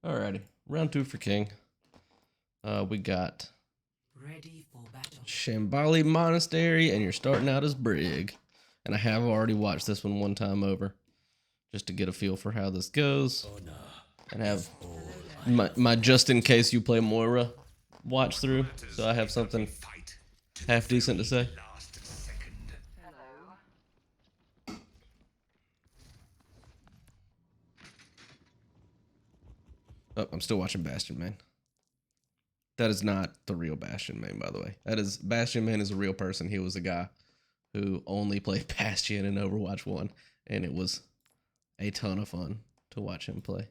Alrighty, round 2 for King. We got Ready for battle. Shambali Monastery, and you're starting out as Brig. And I have already watched this one time over, just to get a feel for how this goes, and have my just in case you play Moira watch through, so I have something half decent to say. Oh, I'm still watching Bastion Main. That is not the real Bastion Main, by the way. Bastion Main is a real person. He was a guy who only played Bastion in Overwatch 1, and it was a ton of fun to watch him play.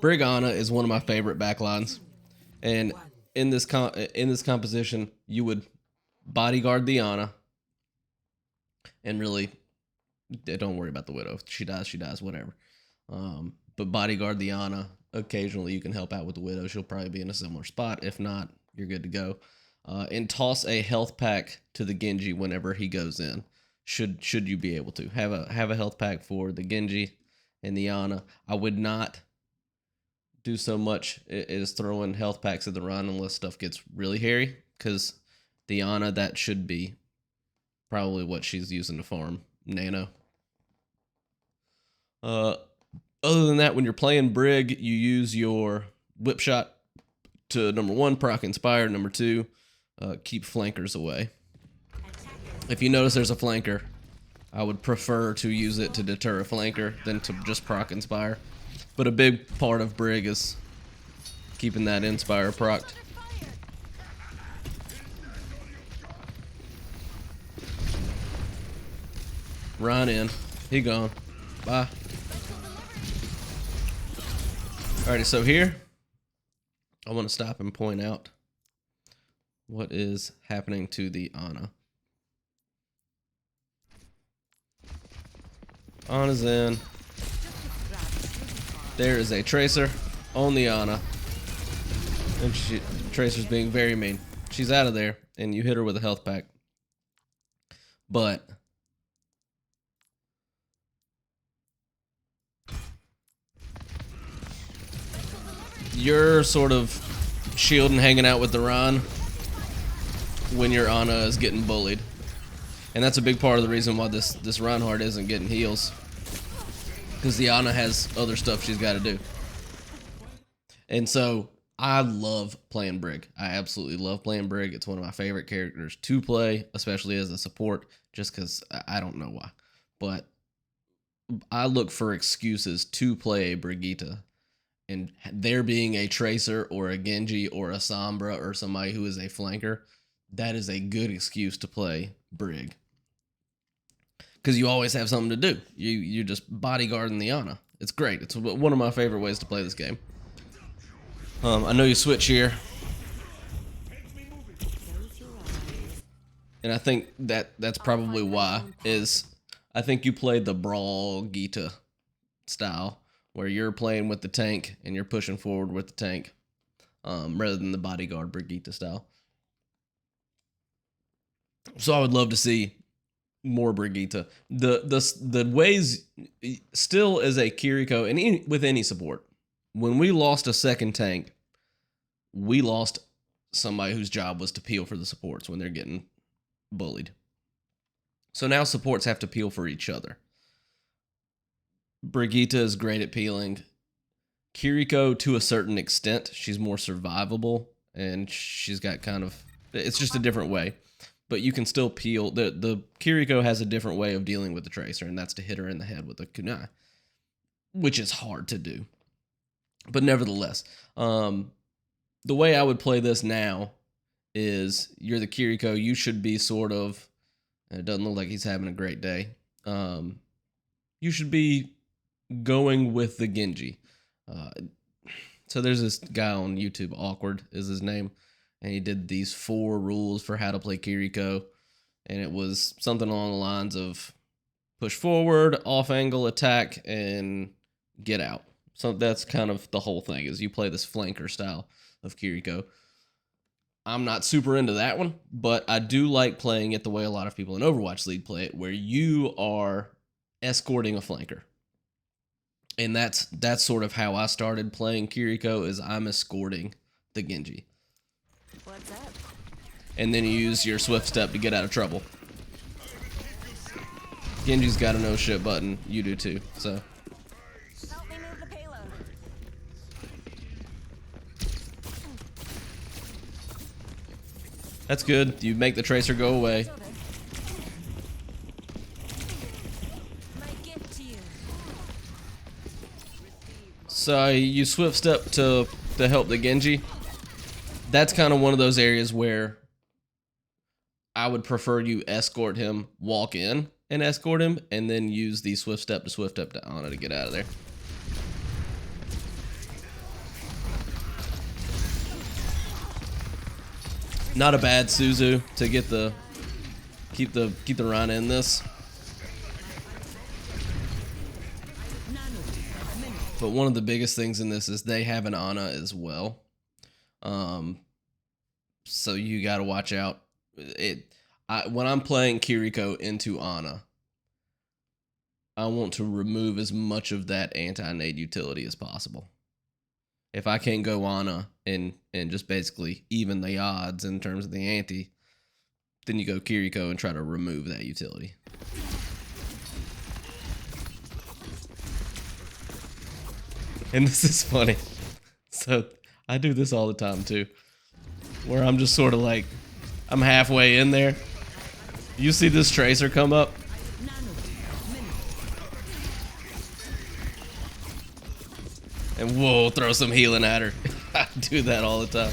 Brig Ana is one of my favorite backlines, and in this composition, you would bodyguard the Ana, and really, don't worry about the Widow. She dies, whatever. But bodyguard the Ana. Occasionally, you can help out with the Widow. She'll probably be in a similar spot. If not, you're good to go. And toss a health pack to the Genji whenever he goes in. Should you be able to have a health pack for the Genji and the Ana. I would not do so much as throwing health packs at the run unless stuff gets really hairy, because the Ana, that should be probably what she's using to farm Nano. Other than that, when you're playing Brig, you use your whip shot to, number 1, proc Inspire, number 2, keep flankers away. If you notice there's a flanker, I would prefer to use it to deter a flanker than to just proc Inspire. But a big part of Brig is keeping that Inspire procced. Run in. He gone. Bye. Alrighty, so here, I want to stop and point out what is happening to the Ana. Ana's in. There is a Tracer on the Ana. And Tracer's being very mean. She's out of there, and you hit her with a health pack. But you're sort of shielding, hanging out with the Run when your Ana is getting bullied. And that's a big part of the reason why this Reinhardt isn't getting heals. Because the Ana has other stuff she's got to do. And so, I love playing Brig. I absolutely love playing Brig. It's one of my favorite characters to play, especially as a support, just because I don't know why. But I look for excuses to play Brigitte. And there being a Tracer or a Genji or a Sombra or somebody who is a flanker, that is a good excuse to play Brig. Because you always have something to do. You're just bodyguarding the Ana. It's great. It's one of my favorite ways to play this game. I know you switch here. And I think that's probably why, is I think you played the Brawl Gita style, where you're playing with the tank and you're pushing forward with the tank, rather than the bodyguard Brigitte style. So I would love to see more Brigitte. The ways, still as a Kiriko, and with any support, when we lost a second tank, we lost somebody whose job was to peel for the supports when they're getting bullied. So now supports have to peel for each other. Brigitte is great at peeling. Kiriko, to a certain extent, she's more survivable, and she's got kind of, it's just a different way. But you can still peel. The Kiriko has a different way of dealing with the Tracer, and that's to hit her in the head with a kunai, which is hard to do. But nevertheless, the way I would play this now is you're the Kiriko. You should be sort of, it doesn't look like he's having a great day. You should be going with the Genji. So there's this guy on YouTube, Awkward is his name, and he did these 4 rules for how to play Kiriko, and it was something along the lines of push forward, off angle attack, and get out. So that's kind of the whole thing, is you play this flanker style of Kiriko. I'm not super into that one, but I do like playing it the way a lot of people in Overwatch League play it, where you are escorting a flanker. And that's sort of how I started playing Kiriko, is I'm escorting the Genji. What's up? And then you use your swift step to get out of trouble. Genji's got a no shit button, you do too, so. Help me move the payload. That's good. You make the tracer go away. My gift to you. So you swift step to help the Genji. That's kind of one of those areas where I would prefer you escort him, walk in and escort him, and then use the swift step to Ana to get out of there. Not a bad Suzu to get the keep the Rhina in this. But one of the biggest things in this is they have an Ana as well. So you got to watch out. When I'm playing Kiriko into Ana, I want to remove as much of that anti-nade utility as possible. If I can't go Ana and just basically even the odds in terms of the ante, then you go Kiriko and try to remove that utility. And this is funny. So I do this all the time too, where I'm just sort of like, I'm halfway in there. You see this tracer come up? And whoa, throw some healing at her. I do that all the time.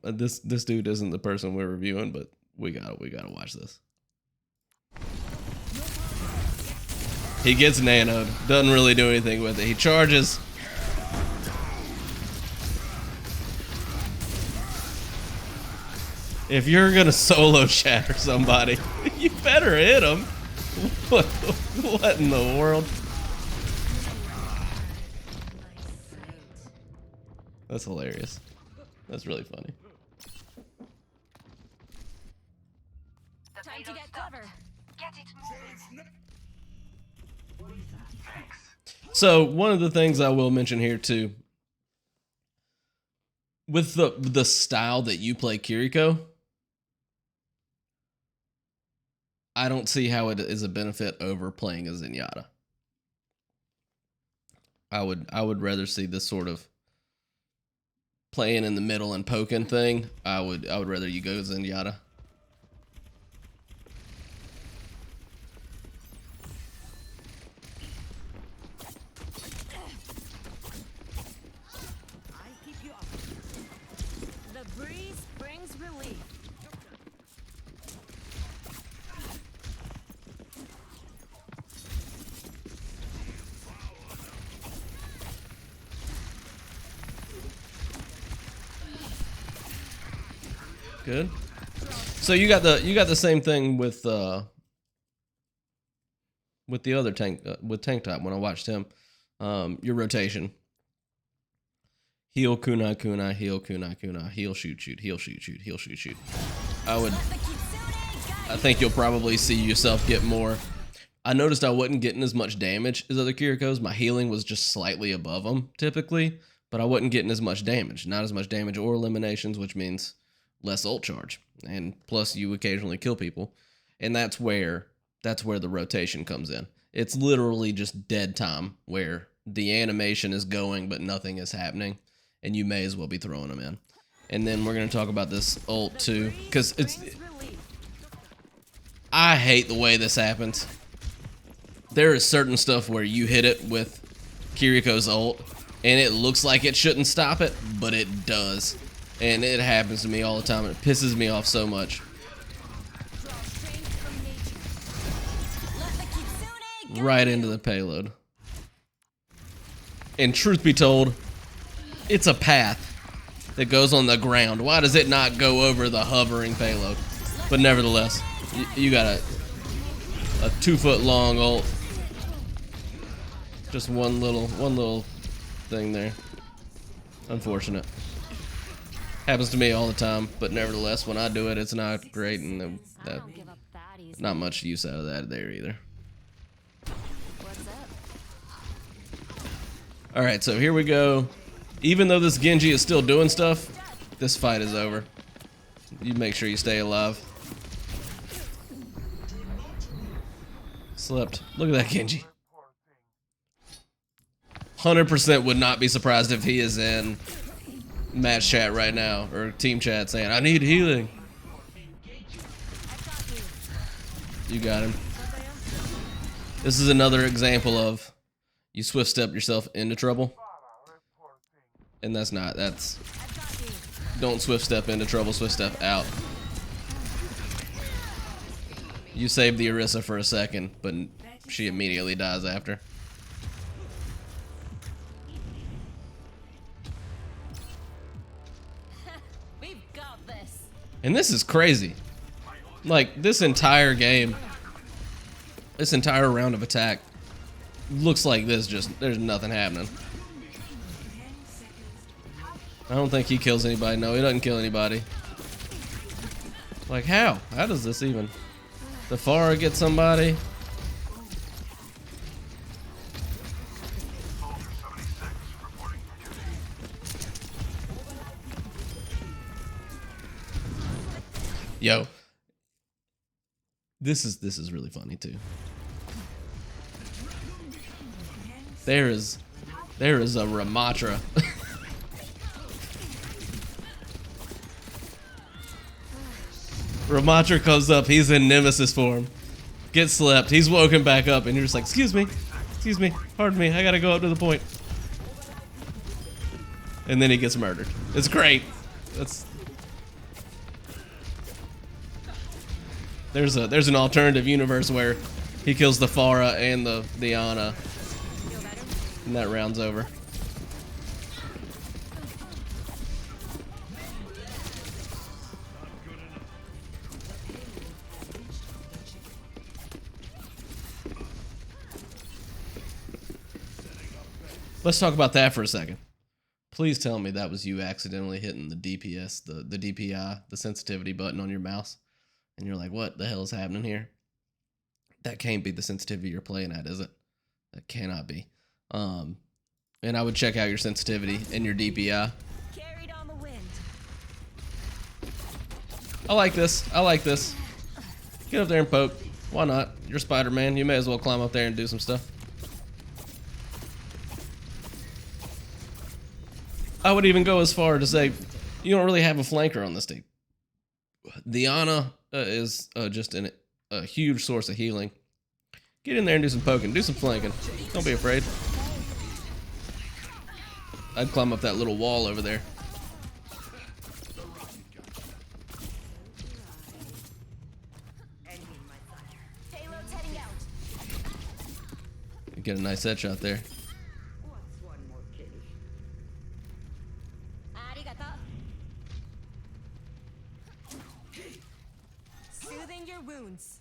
This dude isn't the person we're reviewing, but we gotta watch this. He gets nanoed, doesn't really do anything with it. He charges. If you're gonna solo shatter somebody, you better hit him. What in the world? That's hilarious. That's really funny. Time to get cover. Get it moving. So one of the things I will mention here too, with the style that you play Kiriko, I don't see how it is a benefit over playing a Zenyatta. I would rather see this sort of playing in the middle and poking thing. I would rather you go Zenyatta. The breeze brings relief. Good. So you got the same thing with the other tank with Tank Top when I watched him. Your rotation. Heal kunai kunai, heal kunai kunai, heal shoot shoot, heal shoot shoot, heal shoot shoot. I think you'll probably see yourself get more. I noticed I wasn't getting as much damage as other Kirikos. My healing was just slightly above them typically, but I wasn't getting as much damage. Not as much damage or eliminations, which means less ult charge. And plus you occasionally kill people. And that's where the rotation comes in. It's literally just dead time where the animation is going but nothing is happening, and you may as well be throwing them in. And then we're going to talk about this ult too, because I hate the way this happens. There is certain stuff where you hit it with Kiriko's ult and it looks like it shouldn't stop it, but it does. And it happens to me all the time. It pisses me off so much. Right into the payload. And truth be told, it's a path that goes on the ground. Why does it not go over the hovering payload? But nevertheless, you got a 2 foot long ult. Just one little thing there. Unfortunate. Happens to me all the time, but nevertheless, when I do it, it's not great, and I that, don't give up that easy. not much use out of that there either. What's up? All right, so here we go. Even though this Genji is still doing stuff, this fight is over. You make sure you stay alive. Slept. Look at that Genji. 100% would not be surprised if he is in match chat right now, or team chat saying, I need healing. You got him. This is another example of you swift step yourself into trouble. And that's don't swift step into trouble, swift step out. You saved the Orisa for a second, but she immediately dies after. We've got this. And this is crazy. Like, this entire game, this entire round of attack looks like this, just, there's nothing happening. I don't think he kills anybody. No, he doesn't kill anybody. Like, how? How does this even? The Pharah gets somebody. Yo. This is really funny too. There is a Ramatra. Ramatra comes up, he's in Nemesis form. Gets slept, he's woken back up, and you're just like, excuse me, pardon me, I gotta go up to the point. And then he gets murdered. It's great. There's an alternative universe where he kills the Pharah and the Ana, and that round's over. Let's talk about that for a second. Please tell me that was you accidentally hitting the DPS, the DPI, the sensitivity button on your mouse. And you're like, what the hell is happening here? That can't be the sensitivity you're playing at, is it? That cannot be. And I would check out your sensitivity and your DPI. Carried on the wind. I like this. Get up there and poke. Why not? You're Spider-Man. You may as well climb up there and do some stuff. I would even go as far to say, you don't really have a flanker on this team. The Ana is just a huge source of healing. Get in there and do some poking, do some flanking. Don't be afraid. I'd climb up that little wall over there. Payload's heading out. Get a nice headshot there. Arigato. Soothing your wounds.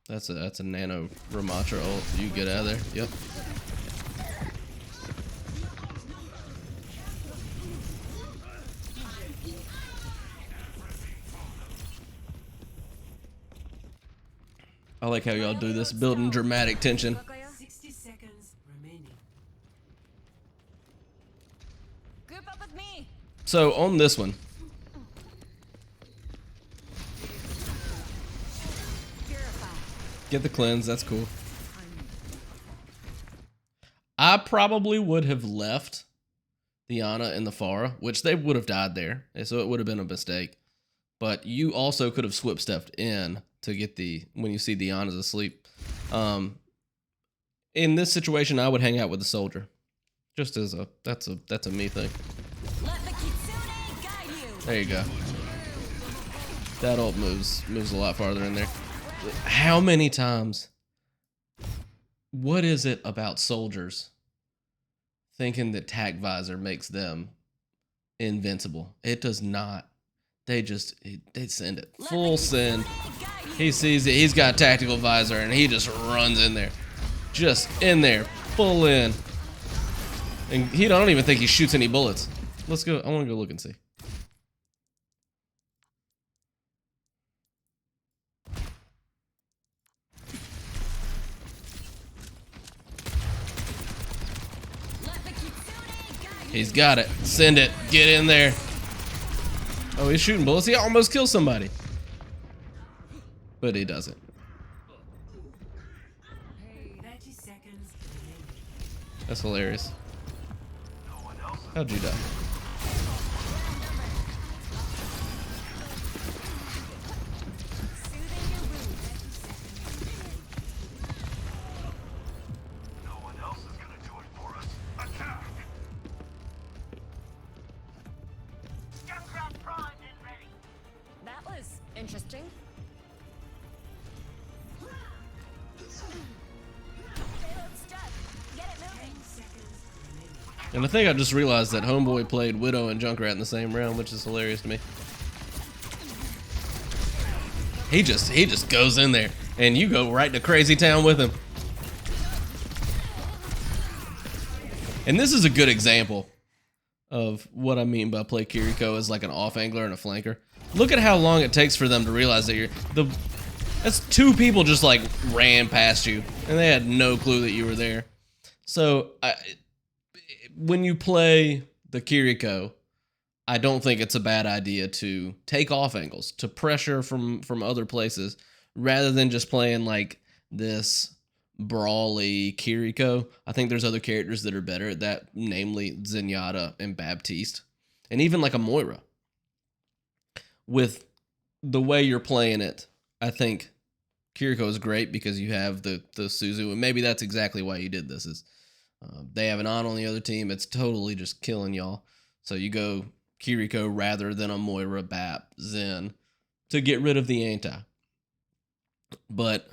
That's a nano Ramatra ult. You get out of there. Yep. I like how y'all do this, building dramatic tension. 60 seconds remaining. Group up with me. So on this one, Purify. get the cleanse, that's cool. I probably would have left the Ana and the Pharah, which they would have died there, and so it would have been a mistake. But you also could have swift stepped in to get when you see the Ana's asleep. In this situation, I would hang out with the soldier. Just as that's a me thing. Let the Kitsune guide you. There you go. That ult moves a lot farther in there. How many times? What is it about soldiers thinking that tac visor makes them invincible. It does not. They send it full send. He sees it. He's got tactical visor, and he just runs in there, just in there, full in. And I don't even think he shoots any bullets. Let's go. I want to go look and see. He's got it. Send it. Get in there. Oh, he's shooting bullets. He almost kills somebody. But he doesn't. 30 seconds. That's hilarious. How'd you die? That was interesting. Payload's stuck. Get it moving. And I think I just realized that Homeboy played Widow and Junkrat in the same round, which is hilarious to me. He just goes in there, and you go right to Crazy Town with him. And this is a good example of what I mean by play Kiriko as like an off angler and a flanker. Look at how long it takes for them to realize that that's two people just like ran past you, and they had no clue that you were there. So when you play the Kiriko, I don't think it's a bad idea to take off angles, to pressure from other places, rather than just playing like this brawly Kiriko. I think there's other characters that are better at that, namely Zenyatta and Baptiste, and even like a Moira. With the way you're playing it, I think Kiriko is great because you have the Suzu, and maybe that's exactly why you did this. Is they have an on the other team. It's totally just killing y'all. So you go Kiriko rather than a Moira, Bap, Zen to get rid of the anti. But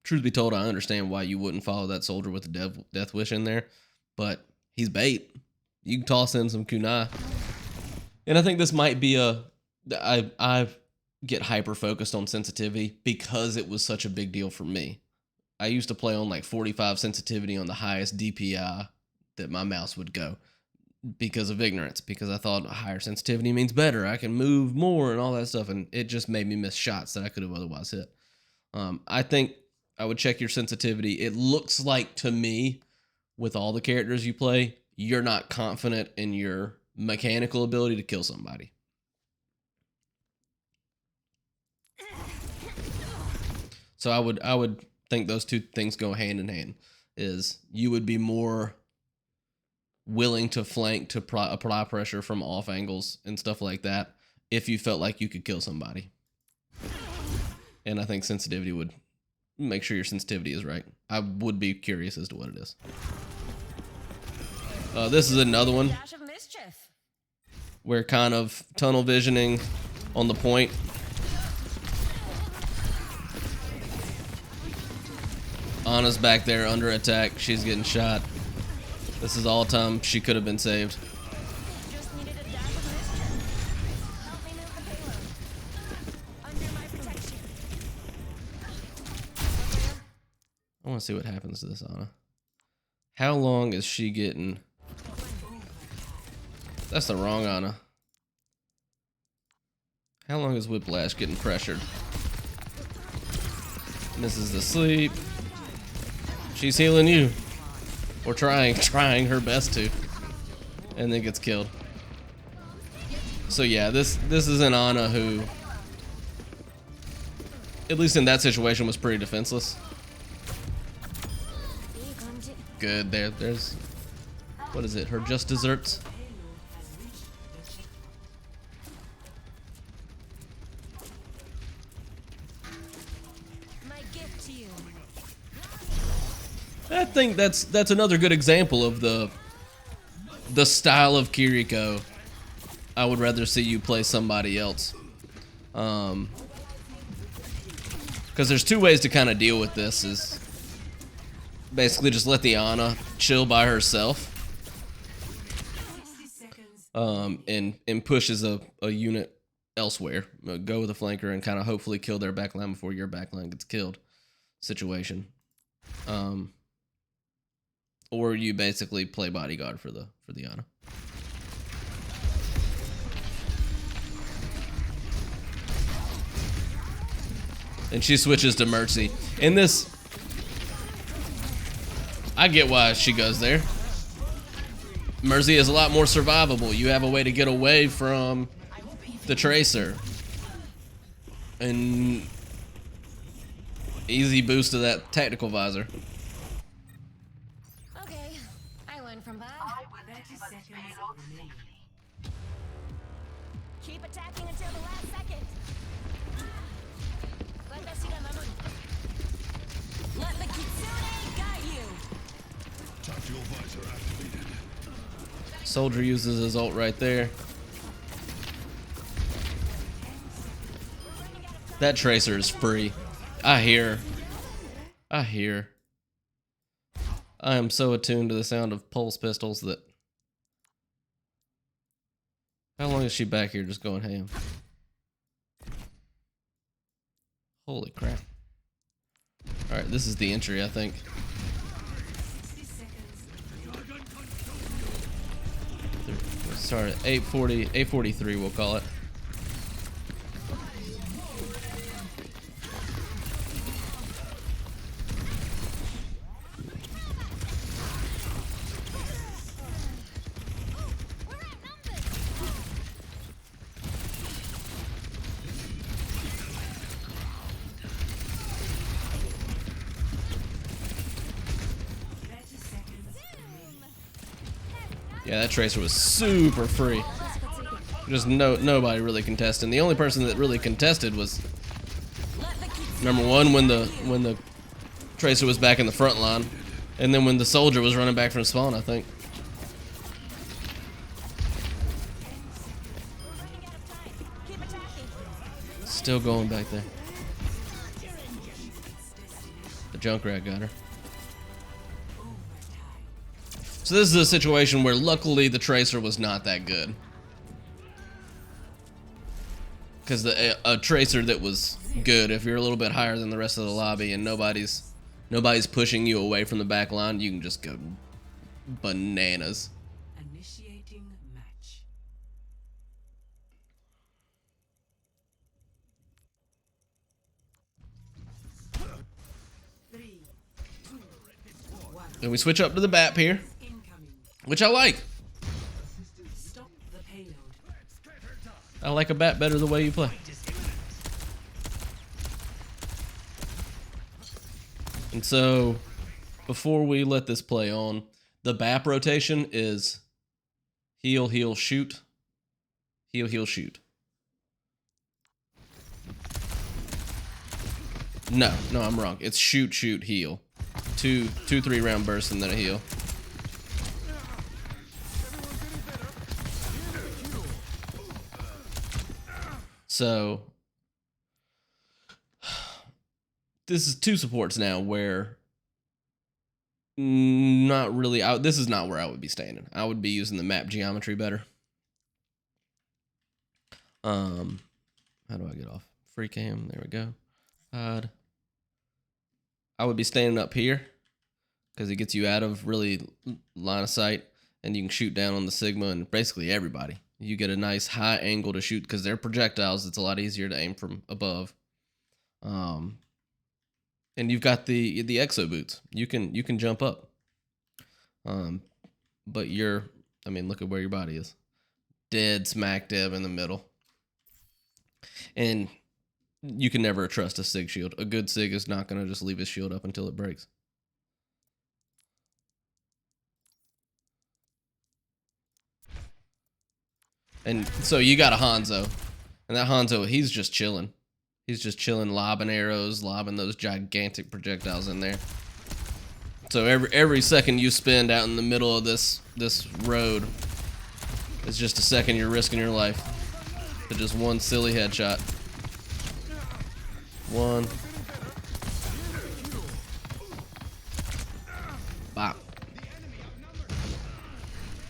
truth be told, I understand why you wouldn't follow that soldier with the Death Wish in there. But he's bait. You can toss in some kunai. And I think this might be I get hyper focused on sensitivity because it was such a big deal for me. I used to play on like 45 sensitivity on the highest DPI that my mouse would go because of ignorance, because I thought higher sensitivity means better. I can move more and all that stuff, and it just made me miss shots that I could have otherwise hit. I think I would check your sensitivity. It looks like to me, with all the characters you play, you're not confident in your mechanical ability to kill somebody. So I would think those two things go hand in hand. Is you would be more willing to flank, to apply pressure from off angles and stuff like that if you felt like you could kill somebody. And I think sensitivity would make sure your sensitivity is right. I would be curious as to what it is. This is another one Dash of mischief. where kind of tunnel visioning on the point. Anna's back there under attack. She's getting shot. This is all time she could have been saved. Just needed a dash of mischief. Help me move the payload. Under my protection. I want to see what happens to this Anna. How long is she getting? That's the wrong Anna. How long is Whiplash getting pressured? Misses the sleep. She's healing you. Or trying her best to. And then gets killed. So yeah, this is an Anna who, at least in that situation, was pretty defenseless. Good, there's, what is it, her just desserts? My gift to you. I think that's another good example of the style of Kiriko I would rather see you play somebody else. Because there's two ways to kind of deal with this. Is basically just let the Ana chill by herself and pushes a unit elsewhere. Go with a flanker and kind of hopefully kill their backline before your backline gets killed situation. Or you basically play bodyguard for the Ana. And she switches to Mercy. In this, I get why she goes there. Mercy is a lot more survivable. You have a way to get away from the Tracer. And easy boost to that tactical visor. Okay, I learned from that. 30 seconds remaining. Keep attacking until the last second. Let the Kitsune guide you. Tactical visor activated. Soldier uses his ult right there. That Tracer is free. I hear. I am so attuned to the sound of pulse pistols that... How long is she back here just going ham? Holy crap. Alright, this is the entry, I think. 60 seconds. We'll start at 840, 843 we'll call it. Yeah, that Tracer was super free. Just nobody really contested. The only person that really contested was number one when the Tracer was back in the front line, and then when the soldier was running back from spawn, I think. Still going back there. The Junkrat got her. So this is a situation where luckily the Tracer was not that good. Because a Tracer that was good, if you're a little bit higher than the rest of the lobby and nobody's pushing you away from the back line, you can just go bananas. Initiating match. Three, two, one. And we switch up to the BAP here, Incoming. which I like. Stop the payload. I like a BAP better the way you play. And so, before we let this play on, the BAP rotation is heal, heal, shoot. Heal, heal, shoot. No, I'm wrong. It's shoot, shoot, heal. Two 3-round bursts and then a heal. So this is two supports now where not really this is not where I would be standing. I would be using the map geometry better. How do I get off? Free cam, there we go. Hide. I would be standing up here because it gets you out of really line of sight and you can shoot down on the Sigma and basically everybody. You get a nice high angle to shoot because they're projectiles. It's a lot easier to aim from above. And you've got the exo boots. You can jump up. But look at where your body is. Dead smack dab in the middle. And you can never trust a SIG shield. A good SIG is not going to just leave his shield up until it breaks. And so you got a Hanzo. And that Hanzo, he's just chilling. He's just chilling, lobbing arrows, lobbing those gigantic projectiles in there. So every second you spend out in the middle of this road is just a second you're risking your life to just one silly headshot. One. Bop.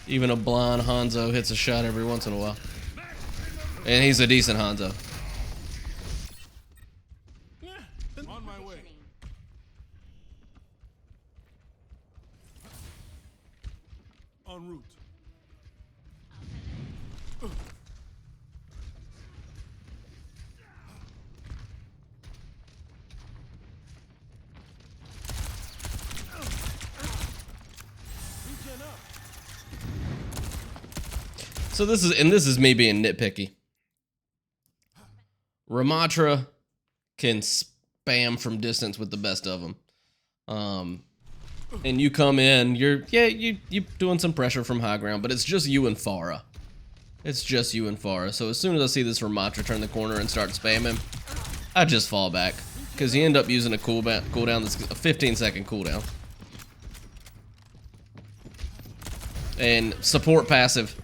Even a blind Hanzo hits a shot every once in a while. And he's a decent Hanzo. On my way. En route. So this is me being nitpicky. Ramatra can spam from distance with the best of them. And you come in, you're doing some pressure from high ground, but it's just you and Pharah. It's just you and Pharah. So as soon as I see this Ramatra turn the corner and start spamming, I just fall back. Because you end up using a cooldown that's a 15-second cooldown. And support passive,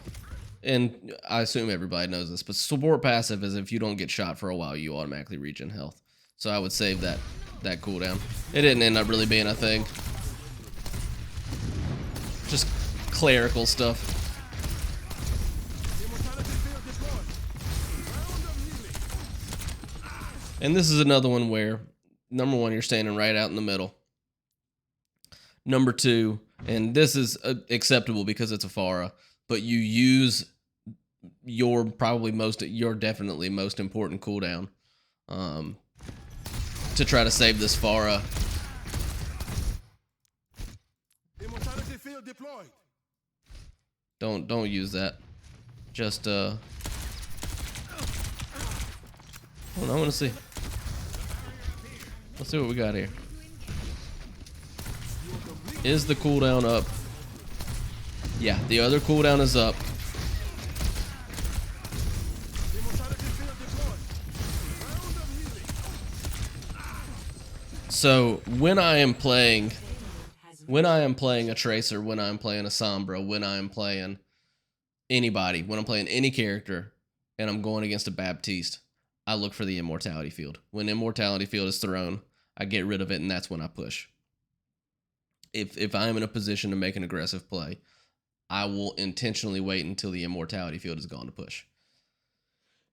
and I assume everybody knows this, but support passive is if you don't get shot for a while, you automatically regen health. So I would save that cooldown. It didn't end up really being a thing. Just clerical stuff. And this is another one where, number one, you're standing right out in the middle. Number two, and this is acceptable because it's a Pharah, but you use your definitely most important cooldown to try to save this Pharah. Immortality field deployed. Don't use that. Just hold on, I want to see. Let's see what we got here. Is the cooldown up? Yeah, the other cooldown is up. So when I am playing a Tracer, when I'm playing a Sombra, when I'm playing anybody, when I'm playing any character, and I'm going against a Baptiste, I look for the Immortality Field. When Immortality Field is thrown, I get rid of it, and that's when I push. If I'm in a position to make an aggressive play, I will intentionally wait until the Immortality Field is gone to push.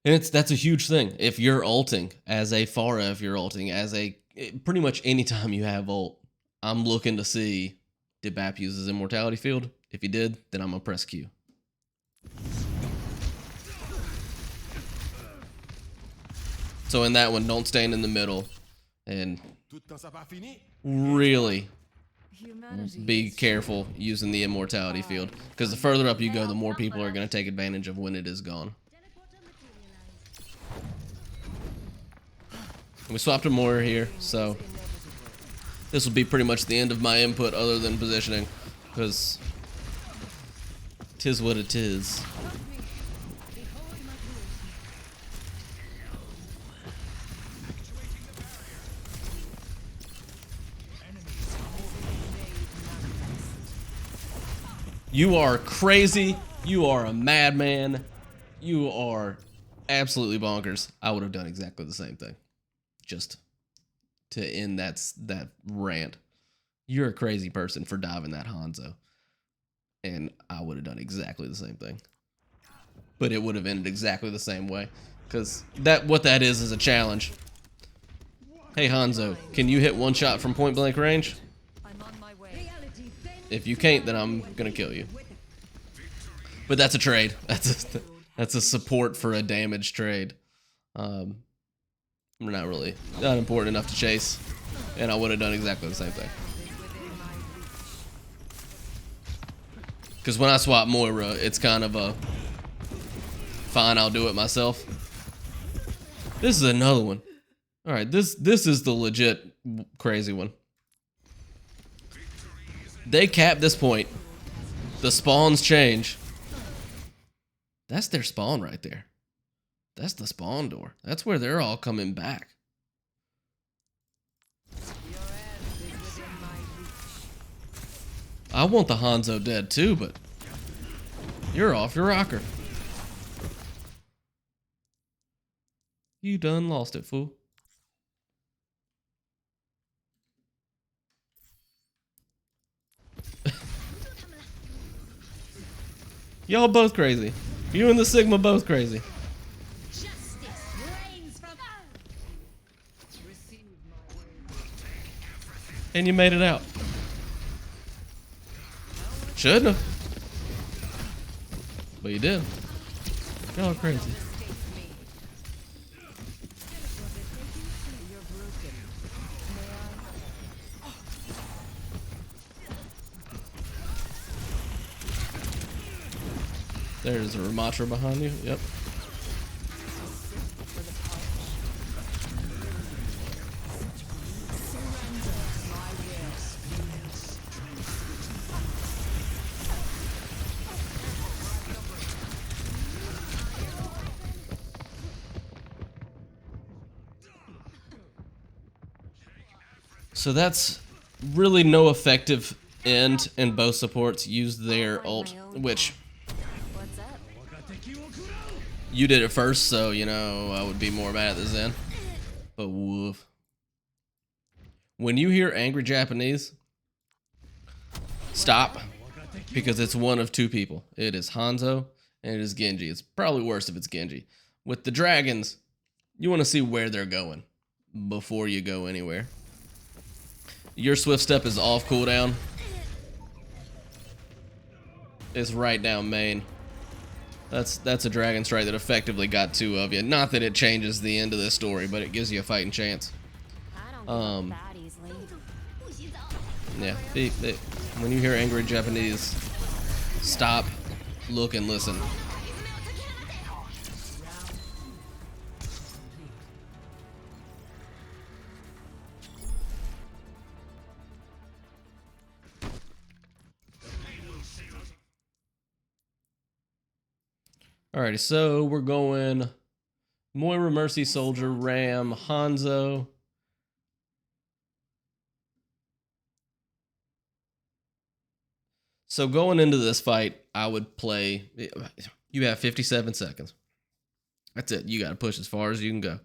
And that's a huge thing. If you're ulting as a Pharah, if you're ulting as pretty much any time you have ult, I'm looking to see, did Bap use his Immortality Field? If he did, then I'm gonna press Q. So in that one, don't stand in the middle and really be careful using the Immortality Field, because the further up you go, the more people are going to take advantage of when it is gone. We swapped a Moira here, so this will be pretty much the end of my input other than positioning, because 'tis what it is. You are crazy. You are a madman. You are absolutely bonkers. I would have done exactly the same thing. Just to end that rant. You're a crazy person for diving that Hanzo. And I would have done exactly the same thing. But it would have ended exactly the same way. Because what that is a challenge. Hey Hanzo, can you hit one shot from point blank range? I'm on my way. If you can't, then I'm gonna kill you. But that's a trade. That's a support for a damage trade. We're not important enough to chase, and I would have done exactly the same thing. Because when I swap Moira, it's kind of a fine, I'll do it myself. This is another one. All right, this is the legit crazy one. They cap this point. The spawns change. That's their spawn right there. That's the spawn door. That's where they're all coming back. I want the Hanzo dead too, but you're off your rocker. You done lost it, fool. Y'all both crazy. You and the Sigma both crazy. Justice reigns from. And you made it out. Shouldn't have. But you did. Y'all are crazy. There's a Ramatra behind you. Yep. So that's really no effective end, and both supports use their ult, which What's up? you did it first, so you know I would be more mad at this end. But woof. When you hear angry Japanese, stop, because it's one of two people. It is Hanzo and it is Genji. It's probably worse if it's Genji. With the dragons, you want to see where they're going before you go anywhere. Your swift step is off cooldown. It's right down main. That's a dragon strike that effectively got two of you. Not that it changes the end of this story, but it gives you a fighting chance. I don't give up that easily. Yeah, when you hear angry Japanese, stop, look, and listen. Alrighty, so we're going Moira, Mercy, Soldier, Ram, Hanzo. So going into this fight, I would play, you have 57 seconds. That's it. You got to push as far as you can go.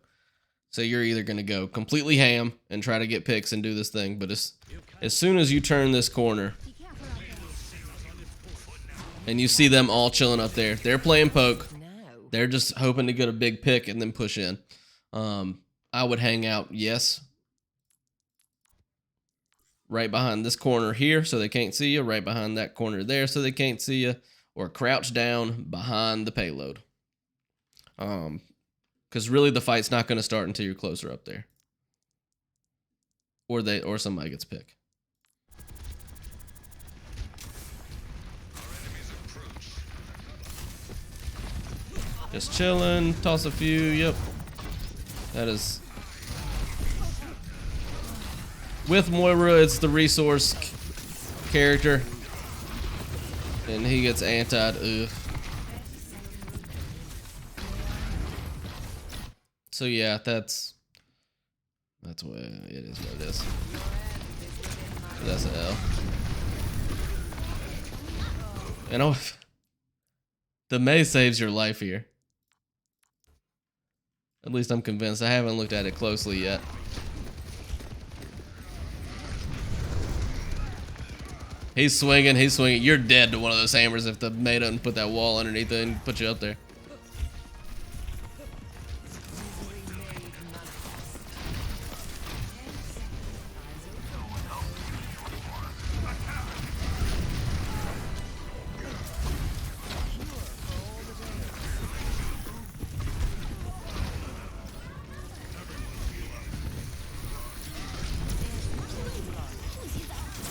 So you're either going to go completely ham and try to get picks and do this thing, but as soon as you turn this corner and you see them all chilling up there, they're playing poke. They're just hoping to get a big pick and then push in. I would hang out, yes, right behind this corner here so they can't see you, right behind that corner there so they can't see you, or crouch down behind the payload. Because really the fight's not going to start until you're closer up there. Or somebody gets picked. Just chilling, toss a few, yep. That is... With Moira, it's the resource character. And he gets anti'd, ugh. So yeah, that's what it is what it is. So that's an L. And oh, the Mei saves your life here. At least I'm convinced. I haven't looked at it closely yet. He's swinging, he's swinging. You're dead to one of those hammers if the Mei doesn't put that wall underneath it and put you up there.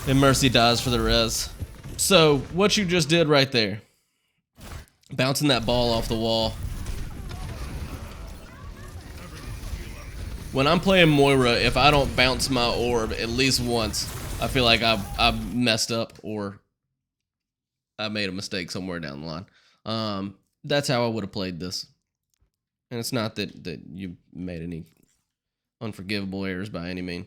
And Mercy dies for the res. So, what you just did right there, bouncing that ball off the wall. When I'm playing Moira, if I don't bounce my orb at least once, I feel like I've messed up or I made a mistake somewhere down the line. That's how I would have played this. And it's not that you made any unforgivable errors by any means.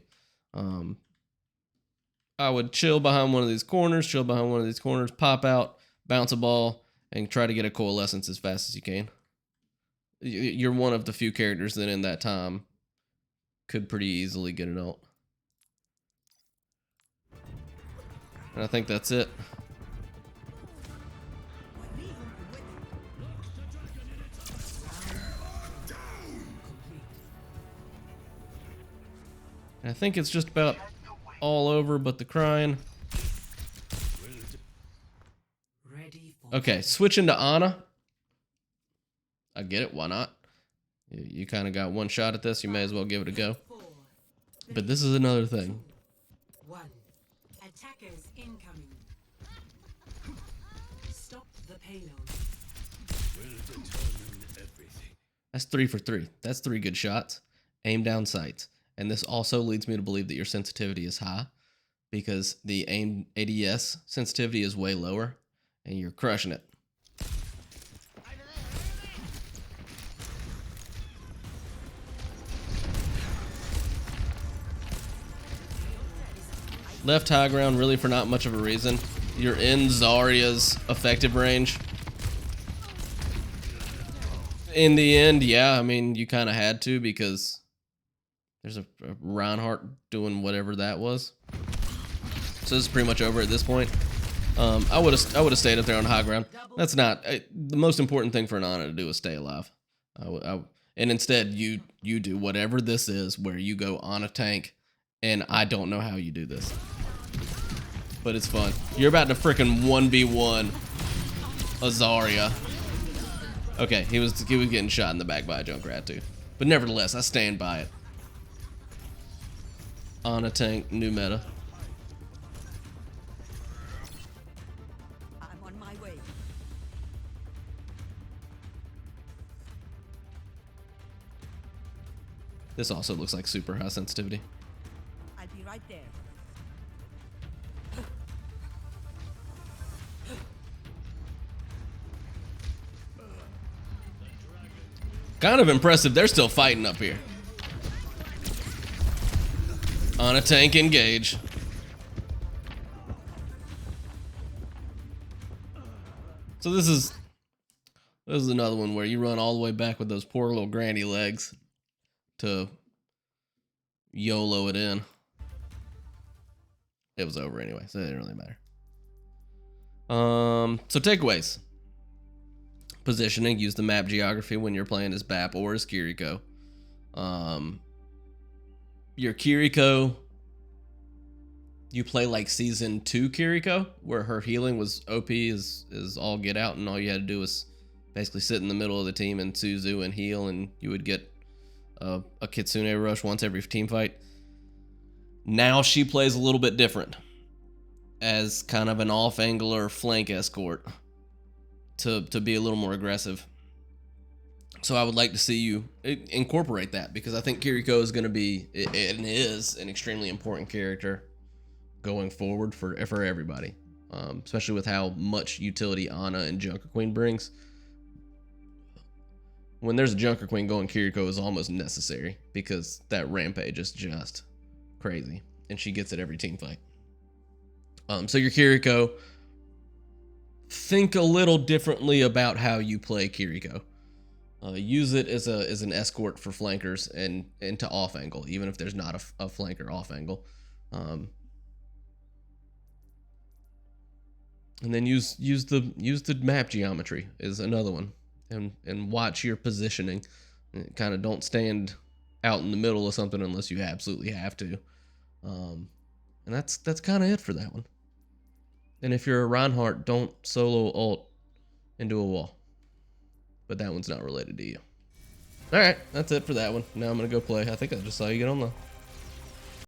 I would chill behind one of these corners, pop out, bounce a ball, and try to get a coalescence as fast as you can. You're one of the few characters that in that time could pretty easily get an ult. And I think that's it. I think it's just about all over but the crying. Ready for Okay, switching to Ana. I get it, why not? You kind of got one shot at this, you may as well give it a go. 4, But this is another thing. 1. Attackers incoming. Stop the payload. That's 3 for 3. That's 3 good shots. Aim down sights. And this also leads me to believe that your sensitivity is high because the aim ADS sensitivity is way lower and you're crushing it. Left high ground really for not much of a reason. You're in Zarya's effective range. In the end, yeah, I mean, you kind of had to because there's a Reinhardt doing whatever that was. So this is pretty much over at this point. I would have stayed up there on high ground. That's not the most important thing for an Ana to do is stay alive. And instead, you do whatever this is, where you go on a tank, and I don't know how you do this, but it's fun. You're about to frickin' 1v1 a Zarya. Okay, he was getting shot in the back by a Junkrat too, but nevertheless, I stand by it. On a tank, new meta. I'm on my way. This also looks like super high sensitivity. I'll be right there. Kind of impressive. They're still fighting up here. On a tank, engage. So this is another one where you run all the way back with those poor little granny legs to YOLO it in. It was over anyway, so it didn't really matter. So takeaways. Positioning, use the map geography when you're playing as BAP or as Kiriko. Your Kiriko, you play like season 2 Kiriko, where her healing was OP is all get out, and all you had to do was basically sit in the middle of the team and Suzu and heal, and you would get a Kitsune rush once every team fight. Now she plays a little bit different as kind of an off-angler flank escort to be a little more aggressive. So I would like to see you incorporate that, because I think Kiriko is going to be, and is, an extremely important character going forward for everybody, especially with how much utility Ana and Junker Queen brings. When there's a Junker Queen going, Kiriko is almost necessary, because that rampage is just crazy, and she gets it every team fight. So your Kiriko, think a little differently about how you play Kiriko. Use it as an escort for flankers and to off angle, even if there's not a flanker off angle. And then use the map geometry is another one, and watch your positioning. Kind of don't stand out in the middle of something unless you absolutely have to. And that's kind of it for that one. And if you're a Reinhardt, don't solo ult into a wall. But that one's not related to you. Alright, that's it for that one. Now I'm going to go play. I think I just saw you get on the